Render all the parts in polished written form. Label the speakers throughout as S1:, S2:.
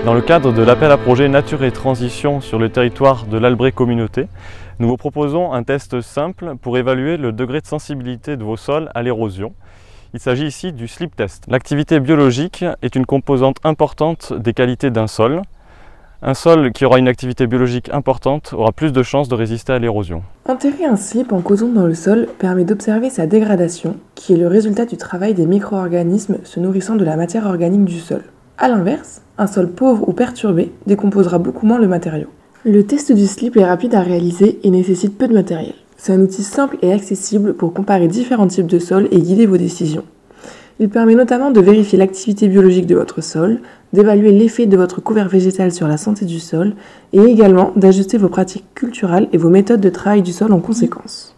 S1: Dans le cadre de l'appel à projet Nature et Transition sur le territoire de l'Albret Communauté, nous vous proposons un test simple pour évaluer le degré de sensibilité de vos sols à l'érosion. Il s'agit ici du slip test. L'activité biologique est une composante importante des qualités d'un sol. Un sol qui aura une activité biologique importante aura plus de chances de résister à l'érosion.
S2: Enterrer un slip en coton dans le sol permet d'observer sa dégradation, qui est le résultat du travail des micro-organismes se nourrissant de la matière organique du sol. A l'inverse, un sol pauvre ou perturbé décomposera beaucoup moins le matériau. Le test du slip est rapide à réaliser et nécessite peu de matériel. C'est un outil simple et accessible pour comparer différents types de sols et guider vos décisions. Il permet notamment de vérifier l'activité biologique de votre sol, d'évaluer l'effet de votre couvert végétal sur la santé du sol et également d'ajuster vos pratiques culturales et vos méthodes de travail du sol en conséquence.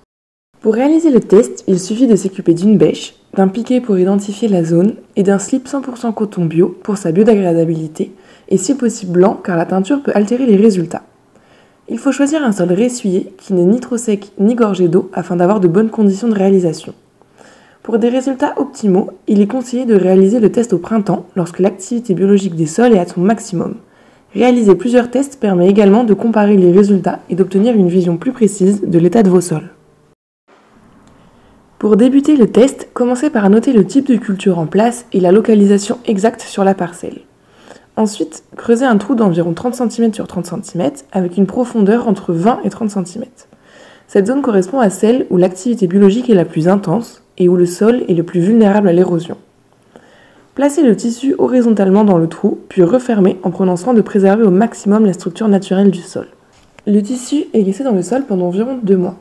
S2: Pour réaliser le test, il suffit de s'équiper d'une bêche, d'un piquet pour identifier la zone et d'un slip 100% coton bio pour sa biodégradabilité et si possible blanc car la teinture peut altérer les résultats. Il faut choisir un sol ressuyé qui n'est ni trop sec ni gorgé d'eau afin d'avoir de bonnes conditions de réalisation. Pour des résultats optimaux, il est conseillé de réaliser le test au printemps lorsque l'activité biologique des sols est à son maximum. Réaliser plusieurs tests permet également de comparer les résultats et d'obtenir une vision plus précise de l'état de vos sols. Pour débuter le test, commencez par noter le type de culture en place et la localisation exacte sur la parcelle. Ensuite, creusez un trou d'environ 30 cm sur 30 cm avec une profondeur entre 20 et 30 cm. Cette zone correspond à celle où l'activité biologique est la plus intense et où le sol est le plus vulnérable à l'érosion. Placez le tissu horizontalement dans le trou, puis refermez en prenant soin de préserver au maximum la structure naturelle du sol. Le tissu est laissé dans le sol pendant environ 2 mois.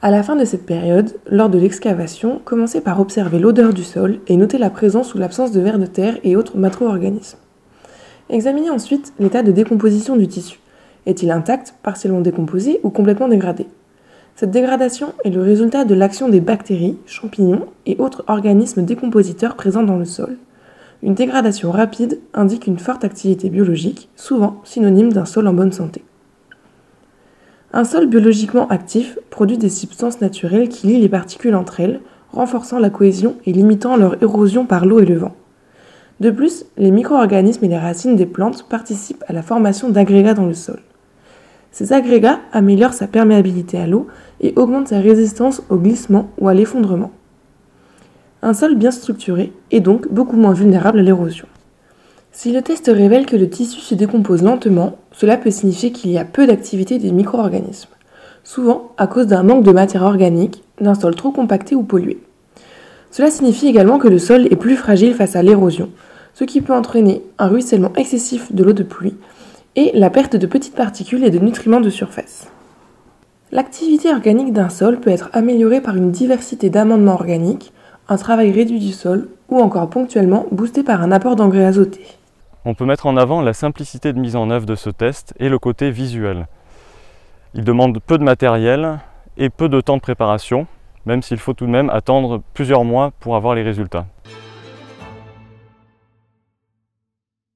S2: À la fin de cette période, lors de l'excavation, commencez par observer l'odeur du sol et notez la présence ou l'absence de vers de terre et autres macro-organismes. Examinez ensuite l'état de décomposition du tissu. Est-il intact, partiellement décomposé ou complètement dégradé ? Cette dégradation est le résultat de l'action des bactéries, champignons et autres organismes décompositeurs présents dans le sol. Une dégradation rapide indique une forte activité biologique, souvent synonyme d'un sol en bonne santé. Un sol biologiquement actif produit des substances naturelles qui lient les particules entre elles, renforçant la cohésion et limitant leur érosion par l'eau et le vent. De plus, les micro-organismes et les racines des plantes participent à la formation d'agrégats dans le sol. Ces agrégats améliorent sa perméabilité à l'eau et augmentent sa résistance au glissement ou à l'effondrement. Un sol bien structuré est donc beaucoup moins vulnérable à l'érosion. Si le test révèle que le tissu se décompose lentement, cela peut signifier qu'il y a peu d'activité des micro-organismes, souvent à cause d'un manque de matière organique, d'un sol trop compacté ou pollué. Cela signifie également que le sol est plus fragile face à l'érosion, ce qui peut entraîner un ruissellement excessif de l'eau de pluie et la perte de petites particules et de nutriments de surface. L'activité organique d'un sol peut être améliorée par une diversité d'amendements organiques, un travail réduit du sol ou encore ponctuellement boosté par un apport d'engrais azotés.
S1: On peut mettre en avant la simplicité de mise en œuvre de ce test et le côté visuel. Il demande peu de matériel et peu de temps de préparation, même s'il faut tout de même attendre plusieurs mois pour avoir les résultats.